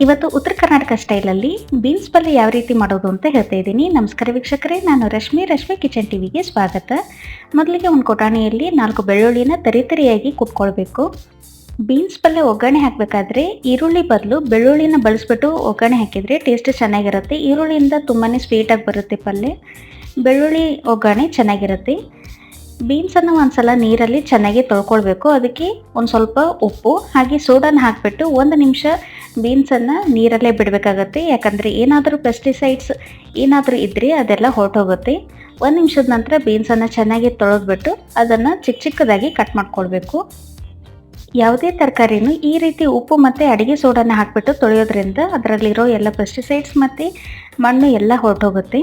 ಇವತ್ತು ಉತ್ತರ ಕರ್ನಾಟಕ ಸ್ಟೈಲಲ್ಲಿ ಬೀನ್ಸ್ ಪಲ್ಯ ಯಾವ ರೀತಿ ಮಾಡೋದು ಅಂತ ಹೇಳ್ತಾ ಇದ್ದೀನಿ. ನಮಸ್ಕಾರ ವೀಕ್ಷಕರೇ, ನಾನು ರಶ್ಮಿ ಕಿಚನ್ ಟಿವಿಗೆ ಸ್ವಾಗತ. ಮೊದಲಿಗೆ ಒಂದು ಕೊಟಾಣಿಯಲ್ಲಿ 4 ಬೆಳ್ಳುಳ್ಳಿನ ತರಿಯಾಗಿ ಕುಟ್ಕೊಳ್ಬೇಕು. ಬೀನ್ಸ್ ಪಲ್ಯ ಒಗ್ಗರಣೆ ಹಾಕಬೇಕಾದ್ರೆ ಈರುಳ್ಳಿ ಬದಲು ಬೆಳ್ಳುಳ್ಳಿನ ಬಳಸ್ಬಿಟ್ಟು ಒಗ್ಗರಣೆ ಹಾಕಿದರೆ ಟೇಸ್ಟ್ ಚೆನ್ನಾಗಿರುತ್ತೆ. ಈರುಳ್ಳಿಯಿಂದ ತುಂಬಾ ಸ್ವೀಟಾಗಿ ಬರುತ್ತೆ ಪಲ್ಯ. ಬೆಳ್ಳುಳ್ಳಿ ಒಗ್ಗರಣೆ ಚೆನ್ನಾಗಿರುತ್ತೆ. ಬೀನ್ಸನ್ನು ಒಂದ್ಸಲ ನೀರಲ್ಲಿ ಚೆನ್ನಾಗಿ ತೊಳ್ಕೊಳ್ಬೇಕು. ಅದಕ್ಕೆ ಒಂದು ಸ್ವಲ್ಪ ಉಪ್ಪು ಹಾಗೆ ಸೋಡಾನ ಹಾಕಿಬಿಟ್ಟು 1 ನಿಮಿಷ ಬೀನ್ಸನ್ನು ನೀರಲ್ಲೇ ಬಿಡಬೇಕಾಗತ್ತೆ. ಯಾಕಂದರೆ ಏನಾದರೂ ಪೆಸ್ಟಿಸೈಡ್ಸ್ ಏನಾದರೂ ಇದ್ದರೆ ಅದೆಲ್ಲ ಹೊರಟೋಗುತ್ತೆ. 1 ನಿಮಿಷದ ನಂತರ ಬೀನ್ಸನ್ನು ಚೆನ್ನಾಗಿ ತೊಳೆದ್ಬಿಟ್ಟು ಅದನ್ನು ಚಿಕ್ಕದಾಗಿ ಕಟ್ ಮಾಡ್ಕೊಳ್ಬೇಕು. ಯಾವುದೇ ತರಕಾರಿನೂ ಈ ರೀತಿ ಉಪ್ಪು ಮತ್ತು ಅಡುಗೆ ಸೋಡಾನ ಹಾಕಿಬಿಟ್ಟು ತೊಳೆಯೋದ್ರಿಂದ ಅದರಲ್ಲಿರೋ ಎಲ್ಲ ಪೆಸ್ಟಿಸೈಡ್ಸ್ ಮತ್ತು ಮಣ್ಣು ಎಲ್ಲ ಹೊರಟೋಗುತ್ತೆ.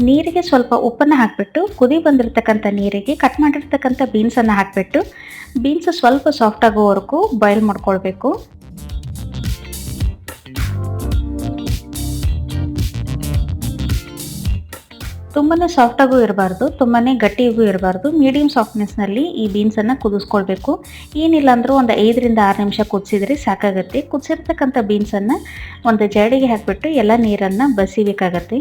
ನೀರಿಗೆ ಸ್ವಲ್ಪ ಉಪ್ಪನ್ನು ಹಾಕಿಬಿಟ್ಟು ಕುದಿ ಬಂದಿರತಕ್ಕಂಥ ನೀರಿಗೆ ಕಟ್ ಮಾಡಿರ್ತಕ್ಕಂಥ ಬೀನ್ಸನ್ನು ಹಾಕಿಬಿಟ್ಟು ಬೀನ್ಸ್ ಸ್ವಲ್ಪ ಸಾಫ್ಟ್ ಆಗೋವರೆಗೂ ಬಾಯ್ಲ್ ಮಾಡ್ಕೊಳ್ಬೇಕು. ತುಂಬಾ ಸಾಫ್ಟಾಗೂ ಇರಬಾರ್ದು, ತುಂಬಾ ಗಟ್ಟಿಗೂ ಇರಬಾರ್ದು. ಮೀಡಿಯಮ್ ಸಾಫ್ಟ್ನೆಸ್ನಲ್ಲಿ ಈ ಬೀನ್ಸನ್ನು ಕುದಿಸ್ಕೊಳ್ಬೇಕು. ಏನಿಲ್ಲ ಅಂದರೂ ಒಂದು 5 ರಿಂದ 6 ನಿಮಿಷ ಕುದಿಸಿದ್ರೆ ಸಾಕಾಗುತ್ತೆ. ಕುದಿಸಿರ್ತಕ್ಕಂಥ ಬೀನ್ಸನ್ನು ಒಂದು ಜರಡಿಗೆ ಹಾಕಿಬಿಟ್ಟು ಎಲ್ಲ ನೀರನ್ನು ಬಸಿಬೇಕಾಗತ್ತೆ.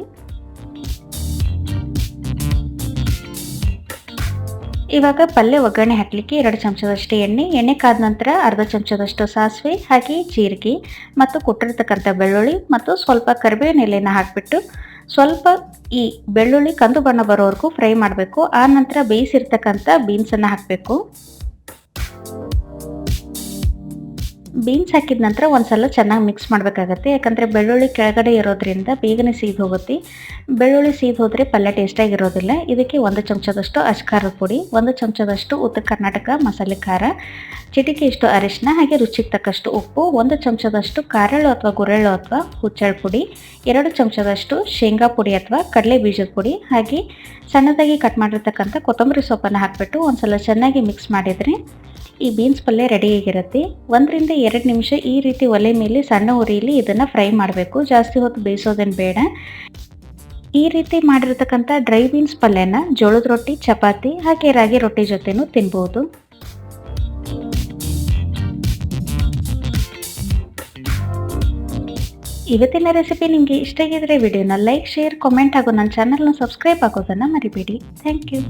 ಇವಾಗ ಪಲ್ಯ ಒಗ್ಗರಣೆ ಹಾಕಲಿಕ್ಕೆ 2 ಚಮಚದಷ್ಟು ಎಣ್ಣೆ ಕಾದ ನಂತರ ಅರ್ಧ ಚಮಚದಷ್ಟು ಸಾಸಿವೆ ಹಾಗೆ ಜೀರಿಗೆ ಮತ್ತು ಕೊಟ್ಟಿರ್ತಕ್ಕಂಥ ಬೆಳ್ಳುಳ್ಳಿ ಮತ್ತು ಸ್ವಲ್ಪ ಕರಿಬೇವಿನ ಎಲೆನ ಹಾಕಿಬಿಟ್ಟು ಸ್ವಲ್ಪ ಈ ಬೆಳ್ಳುಳ್ಳಿ ಕಂದು ಬಣ್ಣ ಬರೋವರೆಗೂ ಫ್ರೈ ಮಾಡಬೇಕು. ಆ ನಂತರ ಬೇಯಿಸಿರ್ತಕ್ಕಂಥ ಬೀನ್ಸನ್ನು ಹಾಕಬೇಕು. ಬೀನ್ಸ್ ಹಾಕಿದ ನಂತರ ಒಂದ್ಸಲ ಚೆನ್ನಾಗಿ ಮಿಕ್ಸ್ ಮಾಡಬೇಕಾಗತ್ತೆ. ಯಾಕಂದರೆ ಬೆಳ್ಳುಳ್ಳಿ ಕೆಳಗಡೆ ಇರೋದ್ರಿಂದ ಬೇಗನೆ ಸೀದು ಹೋಗುತ್ತೆ. ಬೆಳ್ಳುಳ್ಳಿ ಸೀದು ಹೋದರೆ ಪಲ್ಯ ಟೇಸ್ಟಾಗಿರೋದಿಲ್ಲ. ಇದಕ್ಕೆ 1 ಚಮಚದಷ್ಟು ಅಚ್ಕಾರದ ಪುಡಿ, 1 ಚಮಚದಷ್ಟು ಉತ್ತರ ಕರ್ನಾಟಕ ಮಸಾಲೆ ಖಾರ, ಚಿಟಿಕೆಯಷ್ಟು ಅರಿಶಿನ ಹಾಗೆ ರುಚಿಗೆ ತಕ್ಕಷ್ಟು ಉಪ್ಪು, 1 ಚಮಚದಷ್ಟು ಕಾರೆಳ್ಳು ಅಥವಾ ಗುರೆಳ್ಳು ಅಥವಾ ಹುಚ್ಚೆಳ್ಳು ಪುಡಿ, 2 ಚಮಚದಷ್ಟು ಶೇಂಗಾ ಪುಡಿ ಅಥವಾ ಕಡಲೆ ಬೀಜದ ಪುಡಿ ಹಾಗೆ ಸಣ್ಣದಾಗಿ ಕಟ್ ಮಾಡಿರ್ತಕ್ಕಂಥ ಕೊತ್ತಂಬರಿ ಸೊಪ್ಪನ್ನು ಹಾಕಿಬಿಟ್ಟು ಒಂದ್ಸಲ ಚೆನ್ನಾಗಿ ಮಿಕ್ಸ್ ಮಾಡಿದರೆ ಈ ಬೀನ್ಸ್ ಪಲ್ಯ ರೆಡಿಯಾಗಿರುತ್ತೆ. 1 ರಿಂದ 2 ನಿಮಿಷ ಈ ರೀತಿ ಒಲೆ ಮೇಲೆ ಸಣ್ಣ ಉರಿಯಲ್ಲಿ ಇದನ್ನು ಫ್ರೈ ಮಾಡಬೇಕು. ಜಾಸ್ತಿ ಹೊತ್ತು ಬೇಯಿಸೋದೇನು ಬೇಡ. ಈ ರೀತಿ ಮಾಡಿರ್ತಕ್ಕಂಥ ಡ್ರೈ ಬೀನ್ಸ್ ಪಲ್ಯನ ಜೋಳದ ರೊಟ್ಟಿ, ಚಪಾತಿ ಹಾಗೆ ರಾಗಿ ರೊಟ್ಟಿ ಜೊತೆನೂ ತಿನ್ಬೋದು. ಇವತ್ತಿನ ರೆಸಿಪಿ ನಿಮಗೆ ಇಷ್ಟ ಆಗಿದ್ರೆ ವಿಡಿಯೋನ ಲೈಕ್, ಶೇರ್, ಕಾಮೆಂಟ್ ಹಾಗೂ ನನ್ನ ಚಾನಲ್ನ ಸಬ್ಸ್ಕ್ರೈಬ್ ಆಗೋದನ್ನು ಮರಿಬೇಡಿ. Thank you.